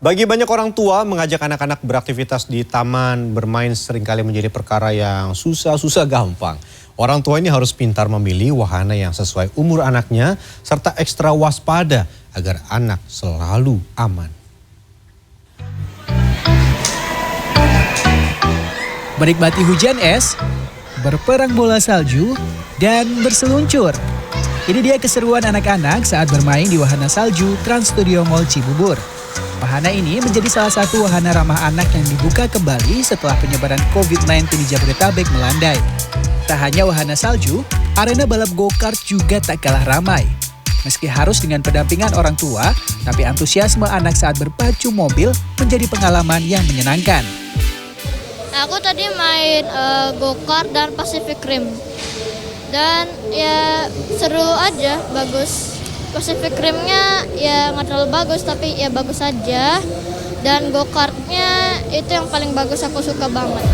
Bagi banyak orang tua, mengajak anak-anak beraktivitas di taman bermain seringkali menjadi perkara yang susah gampang. Orang tua ini harus pintar memilih wahana yang sesuai umur anaknya, serta ekstra waspada agar anak selalu aman. Menikmati hujan es, berperang bola salju, dan berseluncur. Ini dia keseruan anak-anak saat bermain di wahana salju Trans Studio Mall Cibubur. Wahana ini menjadi salah satu wahana ramah anak yang dibuka kembali setelah penyebaran COVID-19 di Jabodetabek melandai. Tak hanya wahana salju, arena balap go-kart juga tak kalah ramai. Meski harus dengan pendampingan orang tua, tapi antusiasme anak saat berpacu mobil menjadi pengalaman yang menyenangkan. Aku tadi main go-kart dan Pacific Rim. Dan ya seru aja, bagus. Pacific Rim-nya ya nggak terlalu bagus, tapi ya bagus saja. Dan go-kartnya itu yang paling bagus, aku suka banget.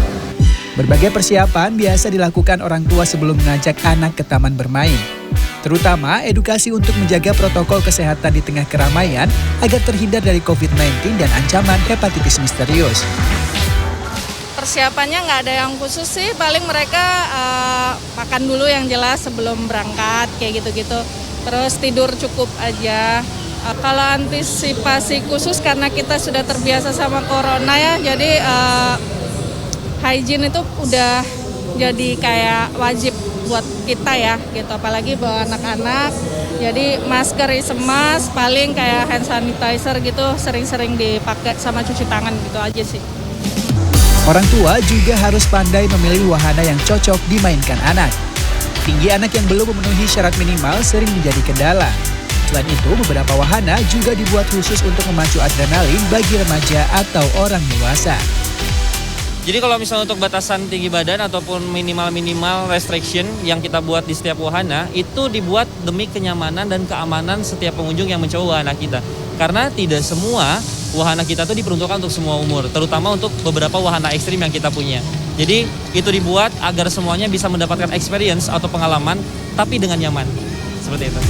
Berbagai persiapan biasa dilakukan orang tua sebelum mengajak anak ke taman bermain. Terutama edukasi untuk menjaga protokol kesehatan di tengah keramaian agar terhindar dari COVID-19 dan ancaman hepatitis misterius. Persiapannya nggak ada yang khusus sih, paling mereka makan dulu yang jelas sebelum berangkat, kayak gitu-gitu. Terus tidur cukup aja. Kalau antisipasi khusus karena kita sudah terbiasa sama corona ya, jadi hygiene itu udah jadi kayak wajib buat kita ya, gitu. Apalagi buat anak-anak. Jadi masker is a must, paling kayak hand sanitizer gitu sering-sering dipakai sama cuci tangan gitu aja sih. Orang tua juga harus pandai memilih wahana yang cocok dimainkan anak. Tinggi anak yang belum memenuhi syarat minimal sering menjadi kendala. Selain itu, beberapa wahana juga dibuat khusus untuk memacu adrenalin bagi remaja atau orang dewasa. Jadi kalau misalnya untuk batasan tinggi badan ataupun minimal restriction yang kita buat di setiap wahana, itu dibuat demi kenyamanan dan keamanan setiap pengunjung yang mencoba wahana kita. Karena tidak semua wahana kita tuh diperuntukkan untuk semua umur, terutama untuk beberapa wahana ekstrim yang kita punya. Jadi itu dibuat agar semuanya bisa mendapatkan experience atau pengalaman, tapi dengan nyaman. Seperti itu.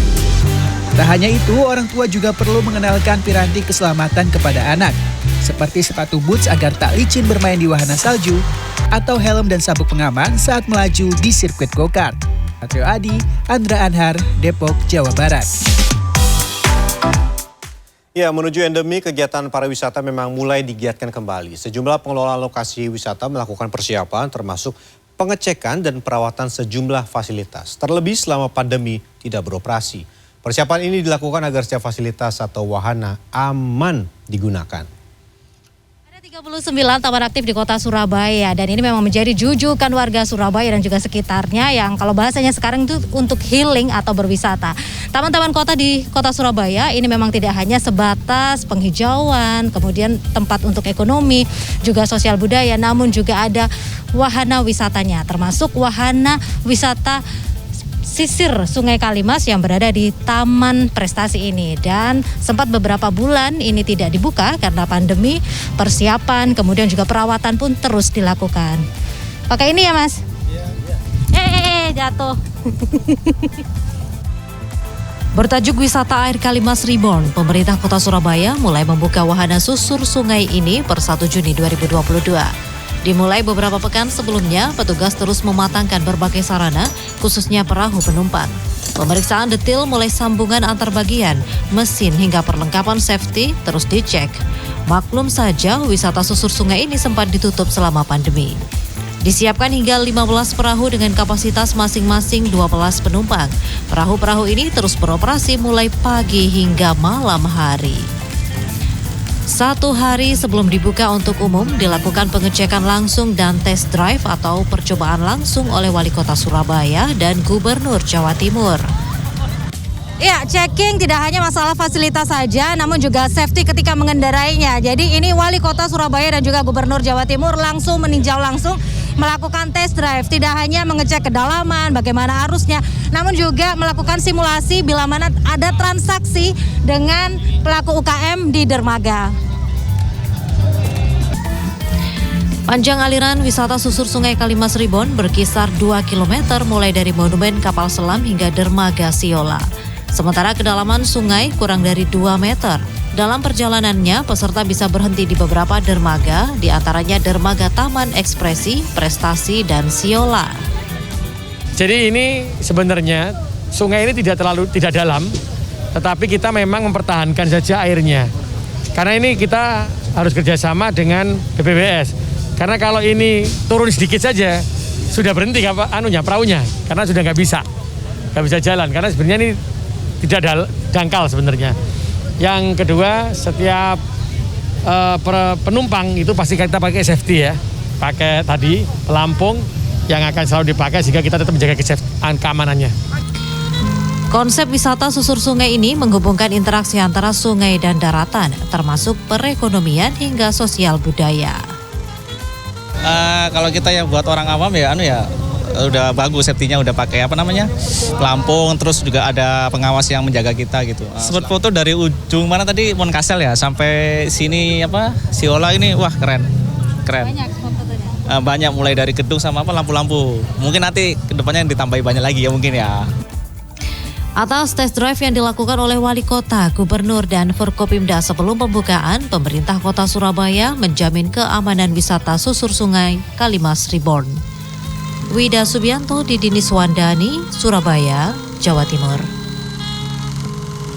Tak hanya itu, orang tua juga perlu mengenalkan piranti keselamatan kepada anak. Seperti sepatu boots agar tak licin bermain di wahana salju, atau helm dan sabuk pengaman saat melaju di sirkuit go-kart. Satrio Adi, Andra Anhar, Depok, Jawa Barat. Ya, menuju endemi, kegiatan pariwisata memang mulai digiatkan kembali. Sejumlah pengelola lokasi wisata melakukan persiapan termasuk pengecekan dan perawatan sejumlah fasilitas. Terlebih selama pandemi tidak beroperasi. Persiapan ini dilakukan agar setiap fasilitas atau wahana aman digunakan. 39 taman aktif di kota Surabaya dan ini memang menjadi jujukan warga Surabaya dan juga sekitarnya yang kalau bahasanya sekarang itu untuk healing atau berwisata. Taman-taman kota di kota Surabaya ini memang tidak hanya sebatas penghijauan, kemudian tempat untuk ekonomi, juga sosial budaya, namun juga ada wahana wisatanya, termasuk wahana wisata sisir Sungai Kalimas yang berada di Taman Prestasi ini. Dan sempat beberapa bulan ini tidak dibuka karena pandemi, persiapan, kemudian juga perawatan pun terus dilakukan. Pakai ini ya Mas? Iya. Jatuh. Bertajuk Wisata Air Kalimas Reborn, pemerintah kota Surabaya mulai membuka wahana susur sungai ini per 1 Juni 2022. Dimulai beberapa pekan sebelumnya, petugas terus mematangkan berbagai sarana, khususnya perahu penumpang. Pemeriksaan detail mulai sambungan antar bagian, mesin hingga perlengkapan safety terus dicek. Maklum saja, wisata susur sungai ini sempat ditutup selama pandemi. Disiapkan hingga 15 perahu dengan kapasitas masing-masing 12 penumpang. Perahu-perahu ini terus beroperasi mulai pagi hingga malam hari. 1 hari sebelum dibuka untuk umum, dilakukan pengecekan langsung dan test drive atau percobaan langsung oleh Wali Kota Surabaya dan Gubernur Jawa Timur. Ya, checking tidak hanya masalah fasilitas saja, namun juga safety ketika mengendarainya. Jadi ini Wali Kota Surabaya dan juga Gubernur Jawa Timur langsung meninjau langsung, melakukan test drive. Tidak hanya mengecek kedalaman, bagaimana arusnya, namun juga melakukan simulasi bila mana ada transaksi dengan pelaku UKM di dermaga. Panjang aliran wisata susur Sungai Kalimas Reborn berkisar 2 km mulai dari Monumen Kapal Selam hingga Dermaga Siola. Sementara kedalaman sungai kurang dari 2 meter. Dalam perjalanannya, peserta bisa berhenti di beberapa dermaga, di antaranya dermaga Taman Ekspresi, Prestasi, dan Siola. Jadi ini sebenarnya sungai ini tidak dalam, tetapi kita memang mempertahankan saja airnya. Karena ini kita harus kerjasama dengan BPBS. Karena kalau ini turun sedikit saja, sudah berhenti perahunya, karena sudah nggak bisa jalan. Karena sebenarnya ini tidak dangkal sebenarnya. Yang kedua, setiap penumpang itu pasti kita pakai safety ya, pakai tadi pelampung yang akan selalu dipakai sehingga kita tetap menjaga keamanannya. Konsep wisata susur sungai ini menghubungkan interaksi antara sungai dan daratan, termasuk perekonomian hingga sosial budaya. Kalau kita ya buat orang awam ya udah bagus, safety-nya udah pakai pelampung, terus juga ada pengawas yang menjaga kita gitu. Spot foto dari ujung mana tadi Monkasel ya sampai sini Siola ini wah keren. Banyak fotonya. Banyak mulai dari gedung sama lampu-lampu. Mungkin nanti kedepannya ditambahi banyak lagi ya mungkin ya. Atas test drive yang dilakukan oleh Wali Kota, Gubernur, dan Forkopimda sebelum pembukaan, pemerintah Kota Surabaya menjamin keamanan wisata susur sungai Kalimas Reborn. Wida Subianto, Didini Swandani, Surabaya, Jawa Timur.